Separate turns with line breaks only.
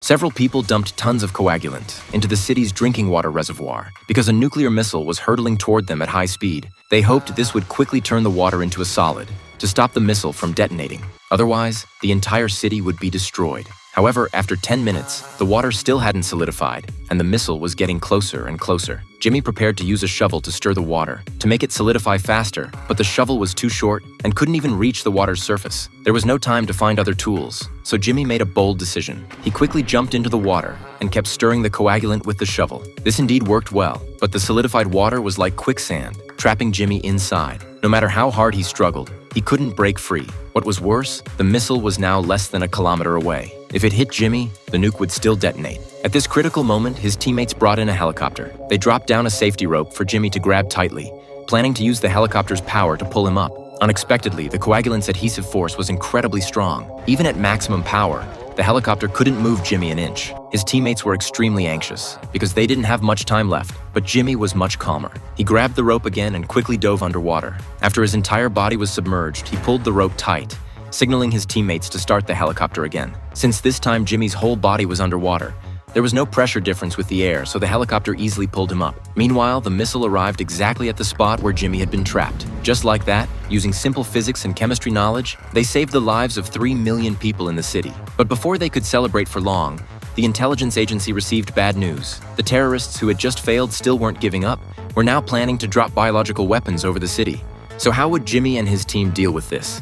Several people dumped tons of coagulant into the city's drinking water reservoir because a nuclear missile was hurtling toward them at high speed. They hoped this would quickly turn the water into a solid to stop the missile from detonating. Otherwise, the entire city would be destroyed. However, after 10 minutes, the water still hadn't solidified, and the missile was getting closer and closer. Jimmy prepared to use a shovel to stir the water, to make it solidify faster, but the shovel was too short and couldn't even reach the water's surface. There was no time to find other tools, so Jimmy made a bold decision. He quickly jumped into the water and kept stirring the coagulant with the shovel. This indeed worked well, but the solidified water was like quicksand, trapping Jimmy inside. No matter how hard he struggled, he couldn't break free. What was worse, the missile was now less than a kilometer away. If it hit Jimmy, the nuke would still detonate. At this critical moment, his teammates brought in a helicopter. They dropped down a safety rope for Jimmy to grab tightly, planning to use the helicopter's power to pull him up. Unexpectedly, the coagulant's adhesive force was incredibly strong. Even at maximum power, the helicopter couldn't move Jimmy an inch. His teammates were extremely anxious because they didn't have much time left, but Jimmy was much calmer. He grabbed the rope again and quickly dove underwater. After his entire body was submerged, he pulled the rope tight, signaling his teammates to start the helicopter again. Since this time Jimmy's whole body was underwater, there was no pressure difference with the air, so the helicopter easily pulled him up. Meanwhile, the missile arrived exactly at the spot where Jimmy had been trapped. Just like that, using simple physics and chemistry knowledge, they saved the lives of 3 million people in the city. But before they could celebrate for long, the intelligence agency received bad news. The terrorists who had just failed still weren't giving up, were now planning to drop biological weapons over the city. So how would Jimmy and his team deal with this?